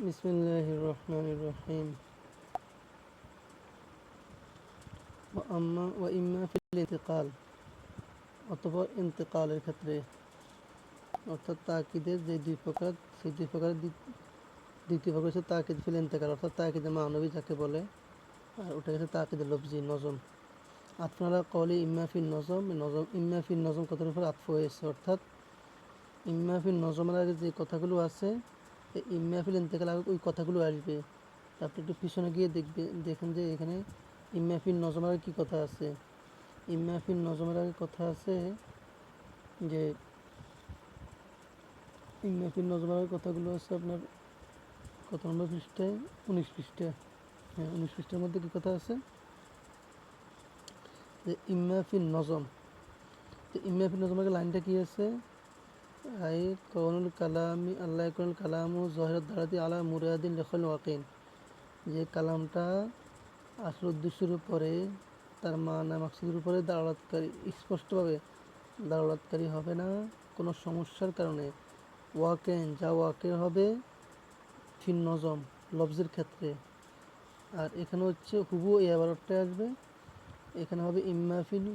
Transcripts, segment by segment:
বিসমিল্লাহির রহমানির রহিম। ওয়া ইম্মা ফিল ইন্তিকাল, অথবা ইন্তিকালের ক্ষেত্রে, অর্থাৎ তাকিদের যে দুই প্রকার, সেই দুই প্রকারের দ্বিতীয় প্রকার হচ্ছে তাকিদ ফিল ইন্তিকাল, অর্থাৎ তাকিদে মানবী যাকে বলে, আর ওটা হচ্ছে তাকিদে লফজি নজম। আপনারা কলি ইম্মা ফিল নজম, ইম্মা ফিল নজম কথার উপর আতফ হয়েছে, অর্থাৎ ইম্মা ফিল নজমের আগে যে কথাগুলো আছে, এই ইম্মা ফিল ইন্তিকাল আগে ওই কথাগুলো আসবে। আপনি একটু পিছনে গিয়ে দেখেন যে এখানে ইম্মা ফিল নজমের আগে কী কথা আছে। ইম্মা ফিল নজমের আগে কথা আছে যে ইম্মা ফিল নজমের আগে কথাগুলো আছে আপনার কত নম্বর পৃষ্ঠায়, 19 পৃষ্ঠায়। হ্যাঁ, 19 পৃষ্ঠার মধ্যে কী কথা আছে যে ইম্মা ফিল নজম। তো ইম্মা ফিল নজমের লাইনটা কী আছে, আই কওনুল কালামি আল্লাহ কওনুল কালামু জহিরত দারাতি আলা মুরাদিন লিখল ওয়াকিন, যে কালামটা আসল উদ্দেশ্যের উপরে, তার মানা মাকসুদের উপরে দালালাতকারী, স্পষ্টভাবে দালালাতকারী হবে না কোনো সমস্যার কারণে। ওয়াকেন, যা ওয়াকের হবে ফিল নজম লফজের ক্ষেত্রে। আর এখানে হচ্ছে হুবু এই আবারটা আসবে, এখানে হবে ইম্মা ফিল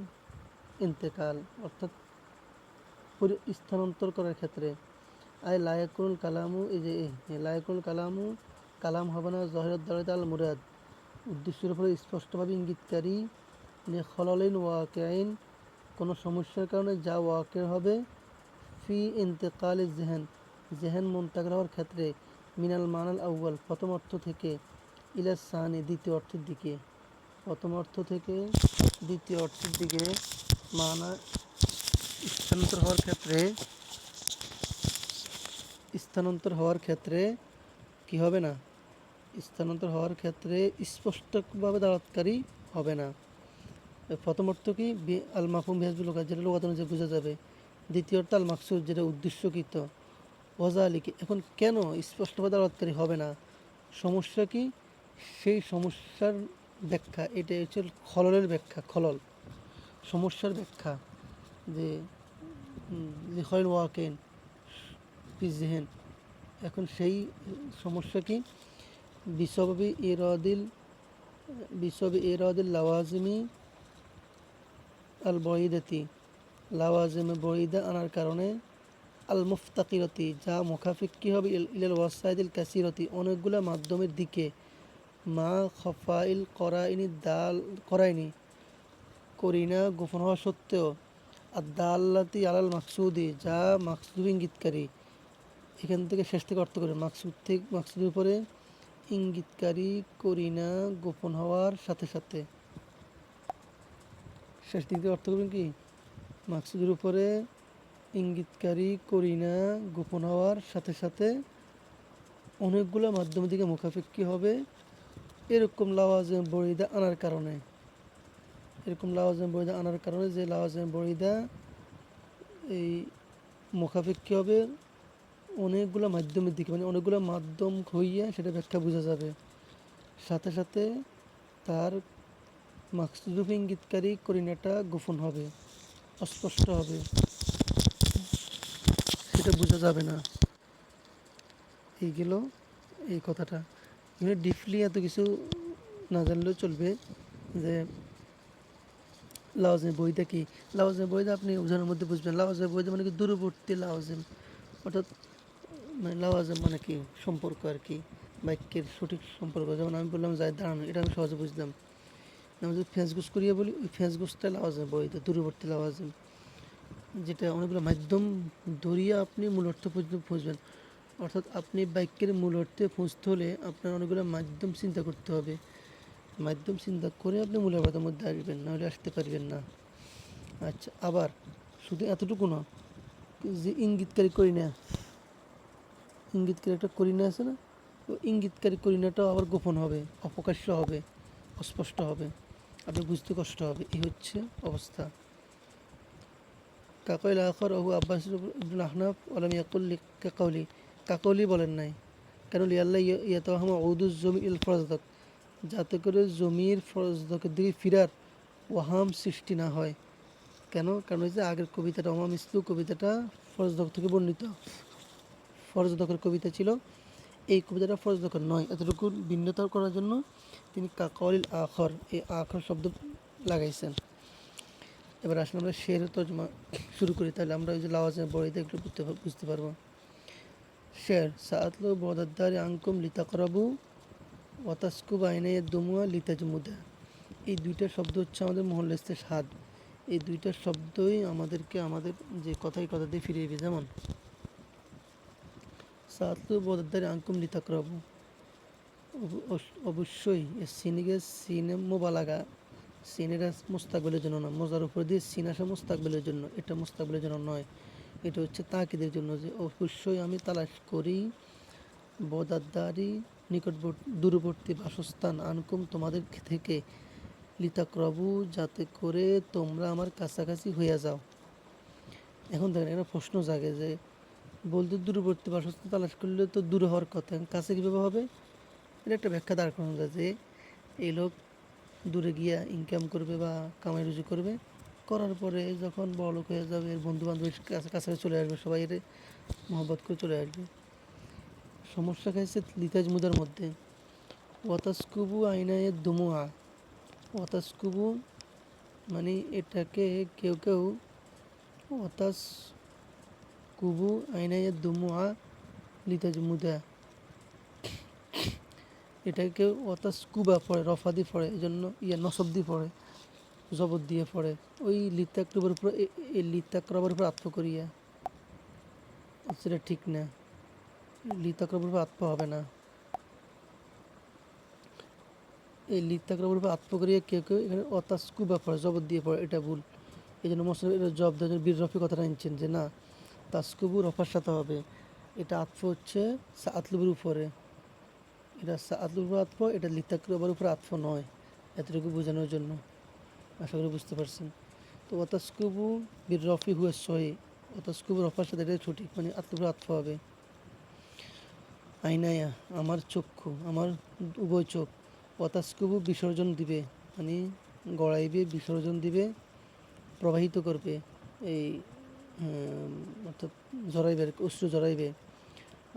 ইন্তেকাল, অর্থাৎ স্থানান্তর করার ক্ষেত্রে। আই লায়াকুল কালামু, এই যে লায়াকুল কালামু, কালাম হবে না জহিরত দারাতি আল মুরাদ, উদ্দেশ্যের উপরে স্পষ্টভাবে ইঙ্গিতকারী, খলালিন ওয়াকিন, কোনো সমস্যার কারণে যা ওয়াকের হবে, ফি ইন্তেকাল জেহেন, জেহেন মুনতাকিল হওয়ার ক্ষেত্রে, মিনাল মানাল আউয়াল, প্রথম অর্থ থেকে, ইলা সানি, দ্বিতীয় অর্থের দিকে, প্রথম অর্থ থেকে দ্বিতীয় অর্থের দিকে মানা স্থানান্তর হওয়ার ক্ষেত্রে, স্থানান্তর হওয়ার ক্ষেত্রে কি হবে না, স্থানান্তর হওয়ার ক্ষেত্রে স্পষ্টভাবে দাওয়াতকারী হবে না। প্রথম অর্থ কি আল মাফহুম বিহাসবুল লুগাত, যেটা লুগাত অনুযায়ী বোঝা যাবে। দ্বিতীয় অর্থ আল মাকসুদ, যেটা উদ্দেশ্যকৃত। ওয়াজালিকি, এখন কেন স্পষ্টভাবে দাওয়াতকারী হবে না, সমস্যা কি, সেই সমস্যার ব্যাখ্যা, এটা হচ্ছে খললের ব্যাখ্যা, খলল সমস্যার ব্যাখ্যা, যে লিখল ওয়াকেন ফি জেহেন। এখন সেই সমস্যা কি, বিসববি ইরাদিল লাওয়াজিমি আল বঈদাতি, লাওয়াজিমে বঈদা আনার কারণে, আল মুফতাকিরতি, যা মুখাফিক্কি হবে, ইলাল ওয়াসাইদিল কাসিরতি, অনেকগুলো মাধ্যমের দিকে, মা খফাইল করাইনি, করিনা গোপন হওয়া সত্ত্বেও, আর দাল্লাতি আলাল মাকসুদি, যা মাকসুদ ইঙ্গিতকারী। এখান থেকে শেষ থেকে অর্থ করে মাকসুদের উপরে ইঙ্গিতকারী, করিনা গোপন হওয়ার সাথে সাথে, শেষ দিক থেকে অর্থ করবেন কি, মাকসুদের উপরে ইঙ্গিতকারী, করিনা গোপন হওয়ার সাথে সাথে অনেকগুলো মাধ্যম দিকে মুখাপেক্ষী হবে, এরকম লাওয়াজিম বরিদা আনার কারণে, এরকম লাওয়াজিম বরিদা আনার কারণে, যে লাওয়াজিম বরিদা এই মুখাপেক্ষী হবে অনেকগুলো মাধ্যমের দিকে, মানে অনেকগুলো মাধ্যম হইয়া সেটা ব্যাখ্যা বোঝা যাবে, সাথে সাথে তার মাকসুদ ইঙ্গিতকারী করিনাটা গোপন হবে, অস্পষ্ট হবে, সেটা বোঝা যাবে না। এইগুলো এই কথাটা এখানে ডিপলি এত কিছু না জানলেও চলবে, যে লাওয়াজিম বইটা কি। লাওয়াজিম বইটা আপনি উদাহরণের মধ্যে বুঝবেন, লাওয়াজিম বইটা মানে কি, দূরবর্তী লাওয়াজিম, অর্থাৎ মানে লাওয়াজিম মানে কি, সম্পর্ক আর কি, বাক্যের সঠিক সম্পর্ক। যেমন আমি বললাম যাই দাঁড়ানো, এটা আমি সহজে বুঝলাম। আমি যদি ফেঁসগুস করিয়ে বলি, ওই ফেঁসগুসটা লাওয়াজিম বইটা, দূরবর্তী লাওয়াজিম, যেটা অনেকগুলো মাধ্যম ধরিয়ে আপনি মূল অর্থ পর্যন্ত বুঝবেন। অর্থাৎ আপনি বাক্যের মূল অর্থে পৌঁছতে হলে আপনার অনেকগুলো মাধ্যম চিন্তা করতে হবে, মাধ্যম চিন্তা করে আপনি মূল অর্থের মধ্যে আসবেন, নাহলে আসতে পারবেন না। আচ্ছা, আবার শুধু এতটুকু না, যে ইঙ্গিতকারী করিনা, ইঙ্গিতকারী একটা করিনা আছে না, তো ইঙ্গিতকারী করিনাটাও আবার গোপন হবে, অপ্রকাশ্য হবে, অস্পষ্ট হবে, আপনি বুঝতে কষ্ট হবে। এই হচ্ছে অবস্থা। কাকইল আখর আবু আব্বাস ইবনুল আহনাফ ওয়ালাম ইয়াকুল কাকৌলি, কাকৌলি বলেন নাই, কারণ লিয়াল্লাহ ইয়াতাওয়াহামা উদুজ জমি ইল ফরজদক, যাতে করে জমির ফরজদকের দিকে ফিরার ওয়াহাম সৃষ্টি না হয়। কেন, কারণ হচ্ছে আগের কবিতাটা অমাম ইসলু কবিতাটা ফরজদক থেকে বর্ণিত, ফরজদকের কবিতা ছিল, এই কবিতাটা ফরজদকর নয়, এতটুকু ভিন্নতা করার জন্য তিনি কাকলিল আখর এই আখর শব্দ লাগাইছেন। এবার আসলে আমরা শের তর্জমা শুরু করি, তাহলে আমরা ওই যে লাওয়াজের বইতে একটু বুঝতে পারবো। শের সাআতলু বদাদ্দারি আনকুম লিতাকরাবু ওয়াতাসকুব আইনাইয়া দুমুয়া লিতাজমুদা। এই দুইটা শব্দ হচ্ছে আমাদের মহল্লাস্তে স্বাদ। এই দুইটা শব্দই আমাদেরকে আমাদের যে কথাই কথা দিয়ে ফিরিয়ে দিবে। যেমন সাআতলু বদাদ্দারি আনকুম লিতাকরাবু, অবশ্যই সিনিকে সিনে মোবালাগা, সিনেরা মুস্তাকবেলের জন্য না, মজার উপর দিয়ে সিন আসা মুস্তাকবেলের জন্য, এটা মুস্তাকবেলের জন্য নয়, এটা হচ্ছে তাকিদের জন্য যে অবশ্যই আমি তালাশ করি বদাদ্দারি দূরবর্তী বাসস্থান আনকুম তোমাদের থেকে লিতাকরাবু যাতে করে তোমরা আমার কাছাকাছি হইয়া যাও। এখন দেখেন একটা প্রশ্ন জাগে যে বলতে দূরবর্তী বাসস্থান তালাশ করলে তো দূরে হওয়ার কথা, কাছে কীভাবে হবে? এটা একটা ব্যাখ্যা দাঁড় করানো যায় যে এই লোক দূরে গিয়া ইনকাম করবে বা কামাই রুজি করবে, করার পরে যখন বড়লোক হয়ে যাবে এর বন্ধু বান্ধবের কাছাকাছি চলে আসবে, সবাই এর মহব্বত করে চলে আসবে। সমস্যা খাইছে লিতাজ মুদার মধ্যে ওয়াতাসকুবু আইনায়ের দুমুয়া। ওয়াতাসকুবু মানে এটাকে কেউ কেউ ওয়াতাস কুবু আইনায়ের দুমুয়া লিতাজ মুদা, এটাকে কেউ ওয়াতাস কুবা পড়ে, রফাদি পড়ে, এই জন্য নসব দিয়ে পড়ে, জবর দিয়ে পড়ে, ওই লিতাকরবের উপর এই লিতাকরবের উপর আত্ম করিয়া, সেটা ঠিক না। লিতাকরবের উপর আত্ম হবে না, এই লিতাকরবের উপর আত্ম করিয়া কেউ কেউ এখানে ওয়াতাস কুবা পড়ে, জবর দিয়ে পড়ে, এটা ভুল। এই জন্য মোসানফ এটা জব দেওয়ার জন্য বীর রফি কথাটা নিচ্ছেন যে না, তাসকুবু রফার সাথে হবে, এটা আত্ম হচ্ছে সাআতলুবের উপরে, এটা সাআতলুবের উপর আত্ম, এটা লিতাকরবের উপর আত্ম নয়, এতটুকু বোঝানোর জন্য। আশা করি বুঝতে পারছেন। তো ওয়াতাসকুবু বীর রফি হুয়ে সহি, ওয়াতাসকুবু রফার সাথে এটা সঠিক, মানে আত্মপুর আত্ম হবে। আইনায়া আমার চক্ষু, আমার উভয় চোখ, ওয়াতাসকুবু বিসর্জন দিবে, মানে গড়াইবে, বিসর্জন দিবে, প্রবাহিত করবে, এই অর্থাৎ জড়াইবে, অশ্রু জড়াইবে।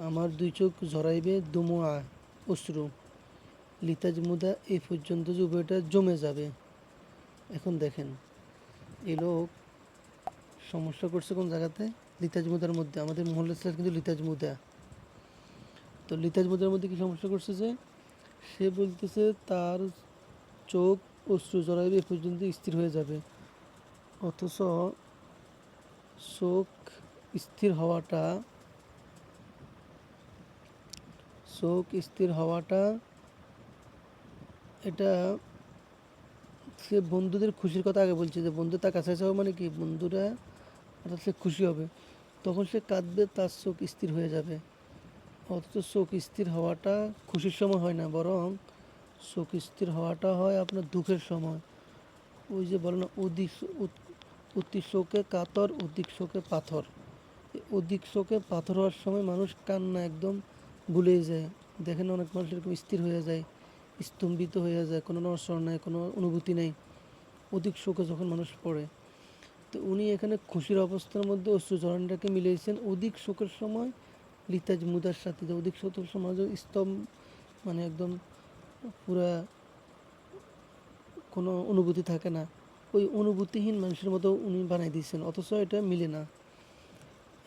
আমার দুই চোখ জড়াইবে দুমুয়া অশ্রু, লিতাজমুদা এই পর্যন্ত যে উভয়টা জমে যাবে। এখন দেখেন এই লোক সমস্যা করছে কোন জায়গাতে? লিতাজমুদার মধ্যে। আমাদের মহল্লা ছিল কিন্তু লিতাজমুদা। তো লিতাজমুদার মধ্যে কি সমস্যা করছে যে সে বলতেছে তার চোখ অশ্রু জড়াইবে এ পর্যন্ত স্থির হয়ে যাবে, অথচ চোখ স্থির হওয়াটা, চোখ স্থির হওয়াটা এটা সে বন্ধুদের খুশির কথা আগে বলছে যে বন্ধু তার কাছাকাছি হবে মানে কি বন্ধুরা অর্থাৎ সে খুশি হবে, তখন সে কাঁদবে, তার চোখ স্থির হয়ে যাবে। অথচ চোখ স্থির হওয়াটা খুশির সময় হয় না, বরং চোখ স্থির হওয়াটা হয় আপনার দুঃখের সময়। ওই যে বলে না অতি শোকে কাতর অধিক শোকে পাথর, অধিক শোকে পাথর হওয়ার সময় মানুষ কান্না একদম ভুলে যায়। দেখেন অনেক মানুষ এরকম স্থির হয়ে যায়, স্তম্ভিত হয়ে যায়, কোনো নড়চড় নাই, কোনো অনুভূতি নেই অধিক শোকে যখন মানুষ পড়ে। তো উনি এখানে খুশির অবস্থার মধ্যে অশ্রু ঝরণটাকে মিলিয়েছেন অধিক শোকের সময় লিতাজ মুদার সাথে, যে অধিক শোকের সময় স্তম্ভ মানে একদম পুরা কোনো অনুভূতি থাকে না, ওই অনুভূতিহীন মানুষের মতো উনি বানাই দিয়েছেন, অথচ এটা মিলে না।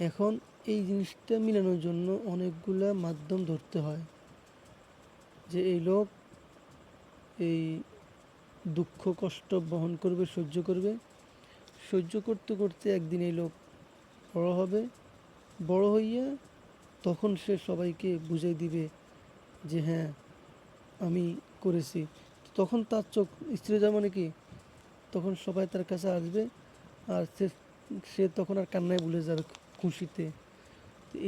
এখন এই জিনিসটা মিলানোর জন্য অনেকগুলা মাধ্যম ধরতে হয়, যে এই লোক এই দুঃখ কষ্ট বহন করবে, সহ্য করবে, সহ্য করতে করতে একদিন এই লোক বড় হবে, বড় হইয়া তখন সে সবাইকে বুঝাই দিবে যে হ্যাঁ আমি করেছি। তখন তার চোখ স্থির হয়ে যাবে মানে কি, তখন সবাই তার কাছে আসবে, আর সে তখন আর কান্নায় ভুলে যাবে খুশিতে।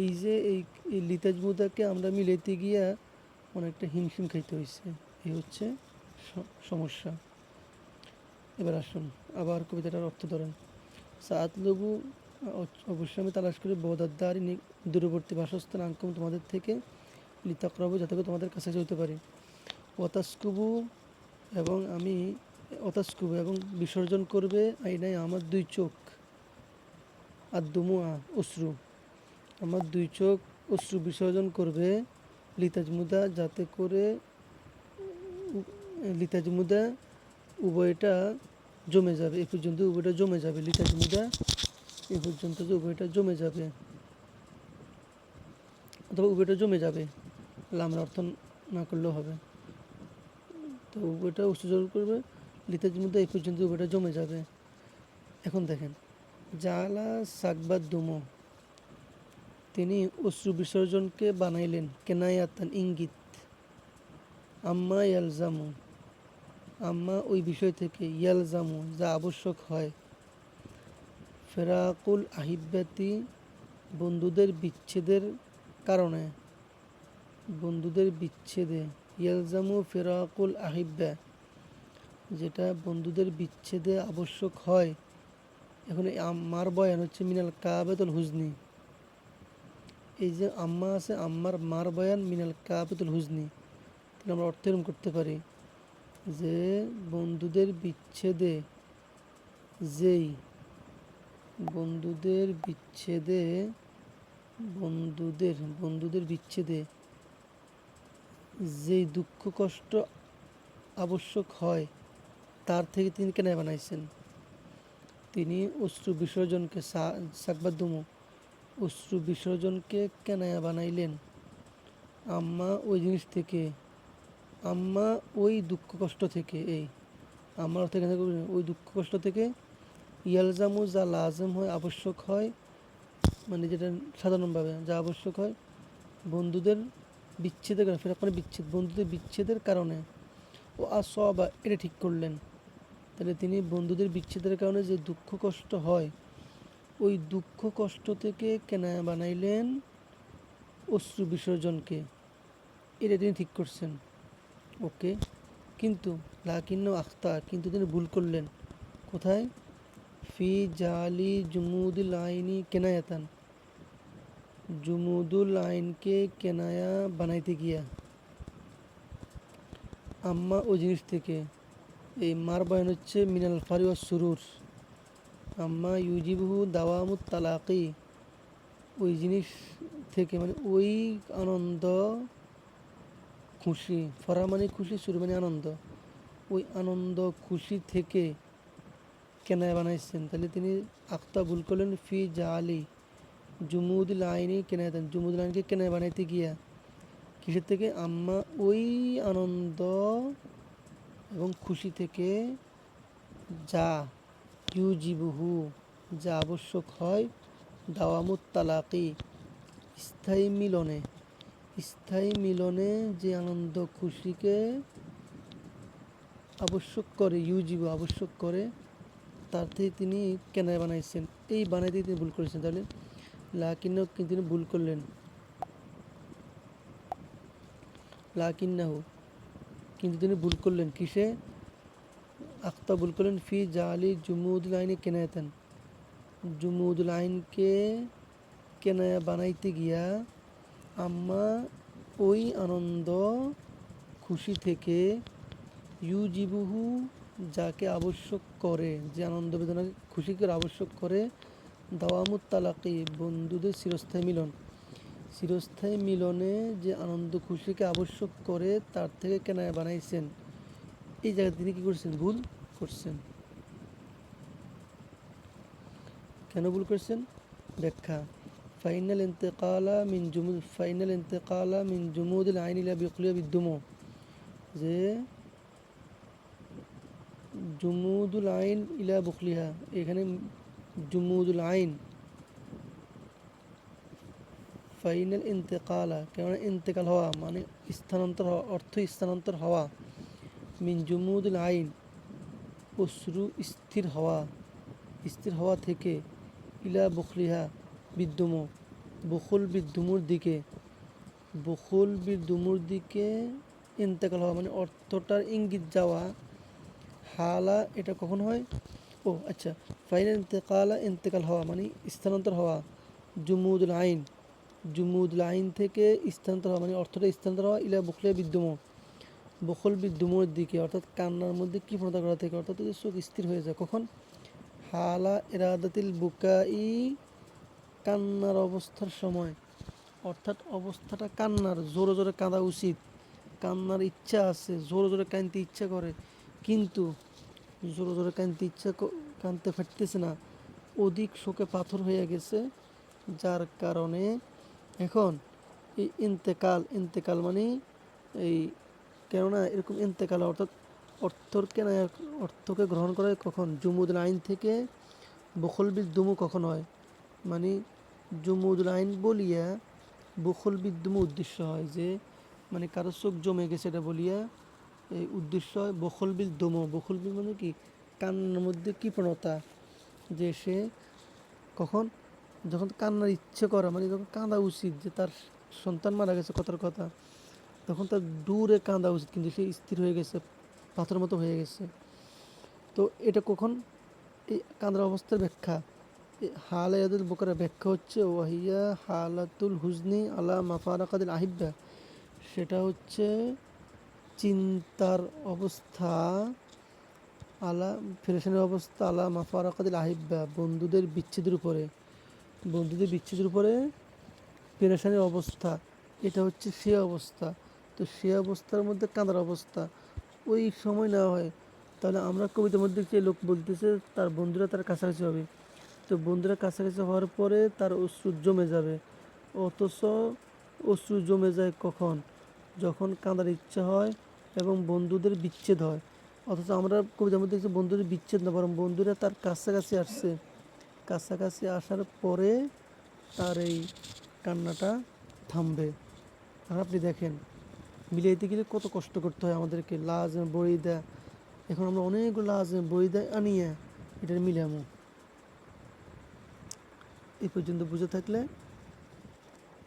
এই যে এই লিতাজ মুদাকে আমরা মিলাইতে গিয়া অনেকটা হিমশিম খাইতে হয়েছে, এই হচ্ছে সমস্যা। এবার আসুন আবার কবিতাটার অর্থ ধরেন। সাত লঘু অবশ্যই আমি তালাশ করি বদাদ্দার দূরবর্তী বাসস্থান আনকুম তোমাদের থেকে লিতাকরাবু যাতে করে তোমাদের কাছে যেতে পারি, ওয়াতাসকুবু এবং আমি অতাস্কুবু এবং বিসর্জন করবে আইনায় আমার দুই চোখ, আর দুমুয়া অশ্রু, আমার দুই চোখ অশ্রু বিসর্জন করবে লিতাজমুদা যাতে করে লিতাজমুদা উভয়টা জমে যাবে, এ পর্যন্ত উভয়টা জমে যাবে, লিতাজমুদা এ পর্যন্ত যে উভয়টা জমে যাবে অথবা উভয়টা জমে যাবে, লামের অর্থ না করলেও হবে। তো উভয়টা উচ্চারণ করবে লিতাজমুদা এই পর্যন্ত উভয়টা জমে যাবে। এখন দেখেন জালা সাকবাদ দুমো, তিনি অশ্রু বিসর্জনকে বানাইলেন, কেনায়াতান ইঙ্গিত, আম্মা ইয়ালজামু, আম্মা ওই বিষয় থেকে, ইয়ালজামু যা আবশ্যক হয়, ফেরাকুল আহিব্বাতি বন্ধুদের বিচ্ছেদের কারণে, বন্ধুদের বিচ্ছেদে, ইয়ালজামু ফেরাকুল আহিব্বা যেটা বন্ধুদের বিচ্ছেদে আবশ্যক হয়। এখন এই আম্মার বয়ান হচ্ছে মিনাল কাবাতুল হুজনি, এই যে আম্মা আছে আম্মার মার বয়ান মিনাল কাবাতুল হুজনি, তাহলে আমরা অর্থ এরকম করতে পারি যে বন্ধুদের বিচ্ছেদে, যেই বন্ধুদের বিচ্ছেদে, বন্ধুদের বিচ্ছেদে যেই দুঃখ কষ্ট আবশ্যক হয় তার থেকে তিনি কেন বানাইছেন, তিনি অশ্রু বিসর্জনকে সাকবাদ্দুমু অশ্রু বিসর্জনকে কেনায়া বানাইলেন, আম্মা ওই জিনিস থেকে, আম্মা ওই দুঃখ কষ্ট থেকে, এই আমার অর্থ এখানে ওই দুঃখ কষ্ট থেকে, ইয়ালজামু যা লাজম হয় আবশ্যক হয়, মানে যেটা সাধারণভাবে যা আবশ্যক হয় বন্ধুদের বিচ্ছেদের কারণে, ফের আপনার বিচ্ছেদ বন্ধুদের বিচ্ছেদের কারণে, ও আসবা এটা ঠিক করলেন, তাহলে তিনি বন্ধুদের বিচ্ছেদের কারণে যে দুঃখ কষ্ট হয় ওই দুঃখ কষ্ট থেকে কেনা বানাইলেন অশ্রু বিসর্জনকে, এটা তিনি ঠিক করছেন। ওকে, কিন্তু লাকিন্ন আখতা, কিন্তু তিনি ভুল করলেন কোথায়, ফি জালি জুমুদুল আইনি কেনায়াতান, জুমুদুল আইনকে কেনায়া বানাইতে গিয়া, আম্মা ওই জিনিস থেকে, এই মার বয়ান হচ্ছে মিনাল ফারি ওয়াস সুরুর, আম্মা ইউজিবহু দাওয়ামুত তালাকি, ওই জিনিস থেকে মানে ওই আনন্দ খুশি, ফরা মানে খুশি, সুর মানে আনন্দ, ওই আনন্দ খুশি থেকে কেনায় বানাইছেন, তাহলে তিনি আখতা ভুল করলেন ফি জালি জুমুদুল আইনি কেনায়, জুমুদুল আইনকে কেনায় বানাইতে গিয়া কিসের থেকে, আম্মা ওই আনন্দ এবং খুশি থেকে, যা ইউজিবুহু যা আবশ্যক হয়, দাওয়ামুত তালাকি স্থায়ী মিলনে, স্থায়ী মিলনে যে আনন্দ খুশিকে আবশ্যক করে, ইউজিবু আবশ্যক করে, তার থেকে তিনি কেনায় বানাইছেন, এই বানাইতে তিনি ভুল করেছেন। তাহলে লাকিন্নাহু কিন্তু তিনি ভুল করলেন, লাকিন্নাহু কিন্তু তিনি ভুল করলেন কিসে, আখতা ভুল করলেন ফি জালি জুমুদুল আইনে কেনায়াতান, জুমুদুল আইনকে কেনায়া বানাইতে গিয়া, আম্মা ওই আনন্দ খুশি থেকে, ইউজিবুহু যাকে আবশ্যক করে, যে আনন্দ বেদনাকে খুশি করে আবশ্যক করে, দাওয়ামুত তালাকি বন্ধুদের চিরস্থায়ী মিলন, চিরস্থায়ী মিলনে যে আনন্দ খুশিকে আবশ্যক করে তার থেকে কেনায় বানাইছেন, এই জায়গায় তিনি কী করছেন, ভুল করছেন। কেন ভুল করছেন, ব্যাখ্যা, ফাইনাল ইন্তেকালা মিন জুমুদিল আইন ইলা বিকুলিয়া বিদ্যুমো, যে জুমুদুল আইন ইলা বুকলিহা, এখানে জুমুদুল আইন ফাইনাল ইন্তেকালা, কেননা ইন্তেকাল হওয়া মানে স্থানান্তর হওয়া, অর্থ স্থানান্তর হওয়া, মিন জুমুদুল আইন অশ্রু স্থির হওয়া থেকে, ইলা বখলিহা বিদ্যুম, বখুল বিদ্যুমুর দিকে, বখুল বিদ্যুমুর দিকে ইন্তেকাল হওয়া মানে অর্থটার ইঙ্গিত যাওয়া, হালা এটা কখন হয়, ও আচ্ছা, ফাইনাল ইন্তেকালা ইন্তেকাল হওয়া মানে স্থানান্তর হওয়া, জুমুদুল আইন থেকে স্থানান্তর হওয়া মানে অর্থটা স্থানান্তর হওয়া, ইলা বখলিয়া বিদ্যুম, বখল বিদ্যুমের দিকে, অর্থাৎ কান্নার মধ্যে কৃপণতা করা থেকে, অর্থাৎ চোখ স্থির হয়ে যায় কখন, হালা ইরাদাতিল বুকাই কান্নার অবস্থার সময়, অর্থাৎ অবস্থাটা কান্নার, জোরে জোরে কাঁদা উচিত, কান্নার ইচ্ছা আছে, জোরে জোরে কাঁদতে ইচ্ছা করে, কিন্তু জোরে জোরে কাঁদতে পারতেছে না, অধিক শোকে পাথর হয়ে গেছে, যার কারণে এখন এই ইন্তেকাল মানে এই, কেননা এরকম ইন্তেকাল অর্থাৎ অর্থকে না, অর্থকে গ্রহণ করে কখন, জুমুদুল আইন থেকে বখল বিদ্যুমু কখন হয়, মানে জুমুদুল আইন বলিয়া বখল বিদ্যুমু উদ্দেশ্য হয়, যে মানে কারো চোখ জমে গেছে এটা বলিয়া এই উদ্দেশ্য হয় বখল বিল দমো, বখল বিল মানে কি, কান্নার মধ্যে কৃপণতা, যে সে কখন, যখন কান্নার ইচ্ছে করা মানে যখন কাঁদা উচিত, যে তার সন্তান মারা গেছে কথার কথা, তখন তার দূরে কাঁদা উচিত, কিন্তু সে স্থির হয়ে গেছে, পাথর মতো হয়ে গেছে। তো এটা কখন, এই কাঁদার অবস্থার ব্যাখ্যা, হালায়াতুল বুকারের ব্যাখ্যা হচ্ছে ওয়াহিয়া হালাতুল হুজনি আলা মাফারাকাতিল আহিব্বা, সেটা হচ্ছে চিন্তার অবস্থা, আলা ফেরেশানের অবস্থা, আলা মাফারাকাতিল আহিব্বা, বন্ধুদের বিচ্ছেদের উপরে পেরেশানির অবস্থা, এটা হচ্ছে সে অবস্থা। তো সে অবস্থার মধ্যে কাঁদার অবস্থা ওই সময় নেওয়া হয়। তাহলে আমরা কবিতার মধ্যে যে লোক বলতেছে তার বন্ধুরা তার কাছাকাছি হবে, তো বন্ধুরা কাছাকাছি হওয়ার পরে তার অশ্রু জমে যাবে, অথচ অশ্রু জমে যায় কখন, যখন কাঁদার ইচ্ছা হয় এবং বন্ধুদের বিচ্ছেদ হয়। অথচ আমরা কবিতার মধ্যে দেখছি বন্ধুদের বিচ্ছেদ না, বরং বন্ধুরা তার কাছাকাছি আসছে, কাছাকাছি আসার পরে তার এই কান্নাটা থামবে। আর আপনি দেখেন মিলাইতে গেলে কত কষ্ট করতে হয় আমাদেরকে, লাজম বইদা, এখন আমরা অনেকগুলো লাজম বইদা আনিয়ে এটার মিলামো। এই পর্যন্ত বুঝে থাকলে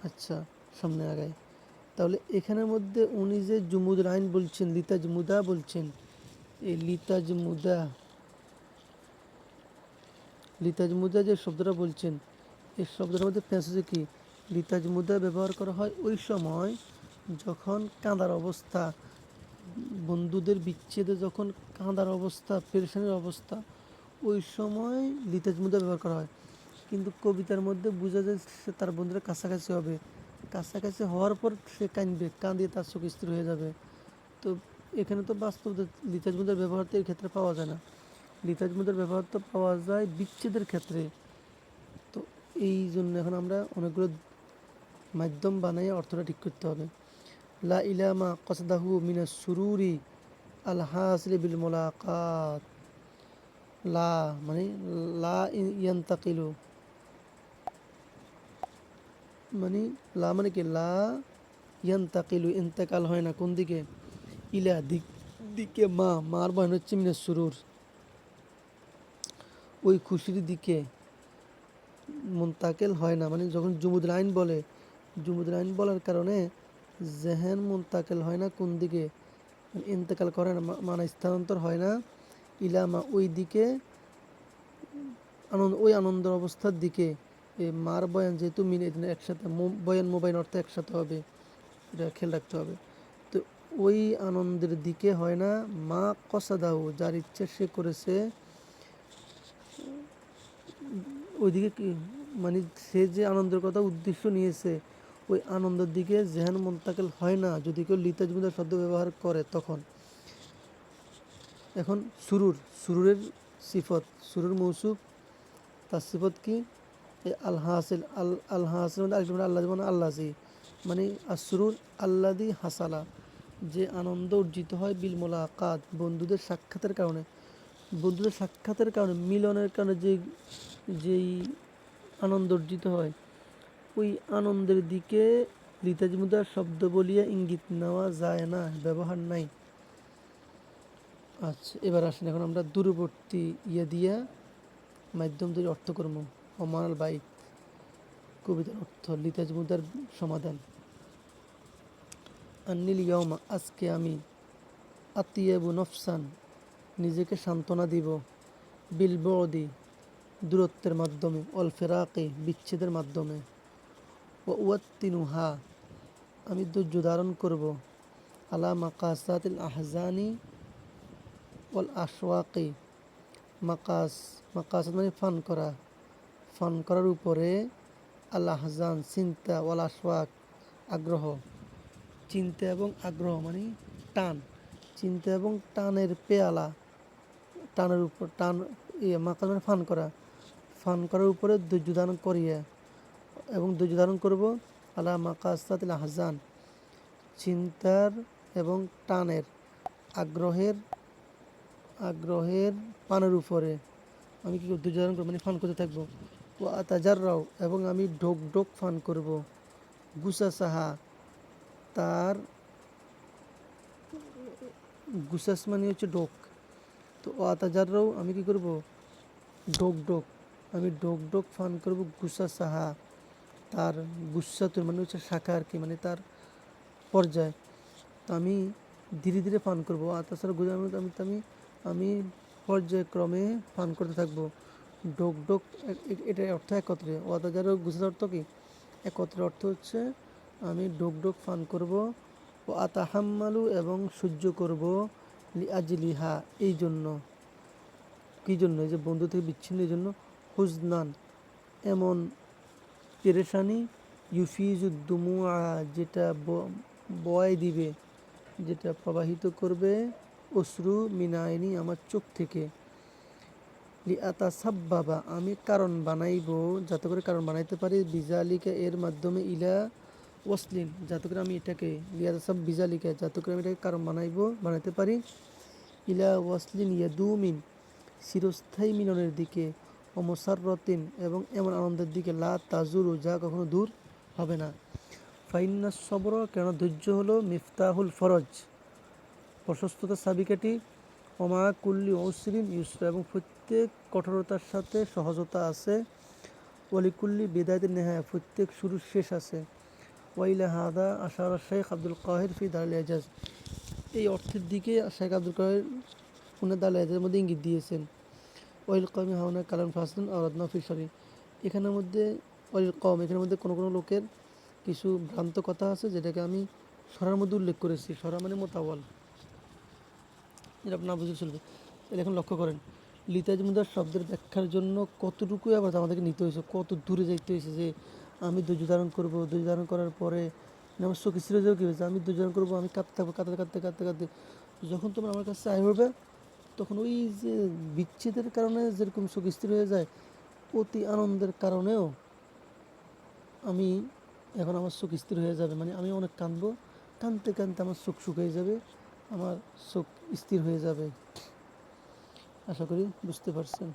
আচ্ছা সামনে আগাই। তাহলে এখানের মধ্যে উনি যে জুমুদুল আইন বলছেন, লিতাজ মুদা বলছেন, এই লিতাজ মুদা যে শব্দটা বলছেন, এই শব্দটার মধ্যে প্যাসেজে কি লিতাজ মুদা ব্যবহার করা হয় ওই সময় যখন কাঁদার অবস্থা, বন্ধুদের বিচ্ছেদে যখন কাঁদার অবস্থা, পেরেশানির অবস্থা, ওই সময় লিতাজ মুদা ব্যবহার করা হয়। কিন্তু কবিতার মধ্যে বোঝা যায় সে তার বন্ধুরা কাছাকাছি হবে, কাছাকাছি হওয়ার পর সে কাঁদবে, কাঁদিয়ে তার চোখ স্থির হয়ে যাবে। তো এখানে তো বাস্তব লিতাজ মুদার ব্যবহার তো এর ক্ষেত্রে পাওয়া যায় না, লিতাজ মুদার ব্যবহার তো পাওয়া যায় বিচ্ছেদের ক্ষেত্রে। তো এই জন্য এখন আমরা অনেকগুলো মাধ্যম বানাই অর্থটা ঠিক করতে হবে। লা ইলামা কসদাহু মিনাস সুরুরি আল হাসিল বিল মুলাকাত, লা মানে লা ইয়ান্তাকিলু, মানে লা মানে কি, লা ইয়ান্তাকিলু ইন্তেকাল হয় না কোন দিকে, ইলা দিকে, মার বয়ান হচ্ছে মিনাস সুরুর, ওই খুশির দিকে মুন্তাকিল হয় না, মানে যখন জুমুদুল আইন বলে, জুমুদুল আইন বলার কারণে জেহেন মুন্তাকিল হয় না কোন দিকে, মানে ইন্তেকাল করে না, মানে স্থানান্তর হয় না, ইলামা ওই দিকে, ওই আনন্দের অবস্থার দিকে। এই মার বয়ান যেহেতু মিলে একসাথে, বয়ান মোবাইল অর্থে একসাথে হবে, এটা খেয়াল রাখতে হবে। তো ওই আনন্দের দিকে হয় না, মা কসাদাও যার ইচ্ছে সে করেছে, ওইদিকে কি, মানে সে যে আনন্দের কথা উদ্দেশ্য নিয়েছে ওই আনন্দের দিকে জেহান মুন্তাকিল হয় না যদি কেউ লিতাজ মুদার শব্দ ব্যবহার করে তখন। এখন সুরুরের সিফত, সুরুর মৌসুফ, তার সিফত কি, আল হাসিল, আল হাসিল মানে আরেকটা আল্লাহ মানে আল্লাহি, মানে আসরুর আল্লাদি হাসালা, যে আনন্দ অর্জিত হয় বিল মোলাকাত বন্ধুদের সাক্ষাতের কারণে, বন্ধুদের সাক্ষাতের কারণে, মিলনের কারণে যেই আনন্দ অর্জিত হয়, ওই আনন্দের দিকে লিতাজ মুদার শব্দ বলিয়া ইঙ্গিত নেওয়া যায় না, ব্যবহার নাই। আচ্ছা এবার আসেন, এখন আমরা দূরবর্তী দিয়া মাধ্যম তৈরি অর্থকর্ম অমানাল বাইত, কবিতার অর্থ, লিতাজ মুদার সমাধান। আন্নিল ইয়মা আজকে আমি, আতিয়াবু নফসান নিজেকে সান্ত্বনা দিব, বিল বদি দূরত্বের মাধ্যমে, অল ফেরাকে বিচ্ছেদের মাধ্যমে, ও উয়াত্তিনুহা আমি ধৈর্য ধারণ করব, আলা মাকাসাতিল আহজানি ওয়াল আশওয়াকি, মাকাসাত মানে ফান করার উপরে, আল্লাহ হাজান চিন্তা ওয়াল আশওয়াক আগ্রহ, চিন্তা এবং আগ্রহ মানে টান, চিন্তা এবং টানের পেয়ালা, টানের উপর টান, মাকাল মানে ফান করা, ফান করার উপরে ধৈর্য ধারণ করিয়া, এবং ধৈর্য ধারণ করবো আলা মাকাসাতিল আহজান, চিন্তার এবং টানের, আগ্রহের আগ্রহের পানের উপরে আমি কি ধৈর্য ধারণ করবো মানে ফান করতে থাকবো। ও আতাজাররাও এবং আমি ঢোক ঢোক ফান করব, গুসা সাহা তার, গুসাস মানে হচ্ছে ঢোক, তো ও আতাজাররাও আমি কি করব, ঢোক ঢোক, আমি ঢোক ঢোক ফান করব গুসা সাহা তার, গুসাতুর মানে হচ্ছে শাখা আর কি, মানে তার পর্যায়, তো আমি ধীরে ধীরে পান করবো। আর তাছাড়া আমি আমি আমি পর্যায়ক্রমে পান করতে থাকবো। ডোক ডোক এটার অর্থ একত্রে, ওয়াদাজারও গুজরাট অর্থ কি একত্রে, অর্থ হচ্ছে আমি ডোক ডোক পান করব, ও আতাহাম্মালু এবং সহ্য করব, লি আজলিহা এই জন্য, কী জন্য, এই যে বন্ধু থেকে বিচ্ছিন্ন এই জন্য, হুজনান এমন পেরেশানি, ইউফিজুদ্দুমুআ যেটা বয় দিবে, যেটা প্রবাহিত করবে অশ্রু মিনায়নি আমার চোখ থেকে, লিআতা সাব্বাবা আমি কারণ বানাইব, যাতে করে কারণ বানাইতে পারি, বিজালিকা এর মাধ্যমে, ইলা ওয়াসলিন যাতে করে আমি এটাকে, লিআতা সাব বিজালিকা যাতে করে আমি এটাকে কারণ বানাইতে পারি, ইলা ওয়াসলিন ইয়াদুমিন চিরস্থায়ী মিলনের দিকে, অমসাররতিন এবং এমন আনন্দের দিকে, লা তাজুরু যা কখনো দূর হবে না। ফাইন্না সবর কেন ধৈর্য হলো, মিফতাহুল ফরজ প্রশস্ততা চাবিকাঠি, ওমা কুল্লি ঔসরিন ইউসরা এবং প্রত্যেক কঠোরতার সাথে সহজতা আছে, ওয়ালিকুল্লি বিদায়তের নেহায়া প্রত্যেক শুরুর শেষ আছে। ওয়াইলা হাদা আশার শেখ আব্দুল কাহির ফি দারুল এজাজ এই অর্থের দিকে শেখ আব্দুল কাহির উনি দারুল এজাজের মধ্যে ইঙ্গিত দিয়েছেন। ওয়াইল কওমি হাওনা কালাম ফাসলুন আরাদনা ফি শরী এখানের মধ্যে, ওয়াইল কওম এখানের মধ্যে কোনো কোনো লোকের কিছু ভ্রান্ত কথা আছে যেটাকে আমি সরার মধ্যে উল্লেখ করেছি, সরা মানে মোতাওয়াল, এটা আপনার বুঝে চলবে। তাহলে এখন লক্ষ্য করেন লিতাজ মুদার শব্দের ব্যাখ্যার জন্য কতটুকু আবার আমাদেরকে নিতে হয়েছে, কত দূরে যাইতে হয়েছে, যে আমি ধৈর্য ধারণ করবো, ধৈর্য ধারণ করার পরে আমার চোখ স্থির হয়ে যাবে কী হয়েছে, আমি ধৈর্য ধারণ করবো, আমি কাঁদতে থাকবো, কাঁদতে কাঁদতে কাঁদতে কাঁদতে যখন তোমার আমার কাছে আয় হবে, তখন ওই যে বিচ্ছেদের কারণে যেরকম চোখ স্থির হয়ে যায়, অতি আনন্দের কারণেও আমি এখন আমার চোখ স্থির হয়ে যাবে, মানে আমি অনেক কাঁদবো, কাঁদতে কাঁদতে আমার চোখ শুকিয়ে যাবে, আমার চোখ স্থির হয়ে যাবে। আশা করি বুঝতে পারছেন।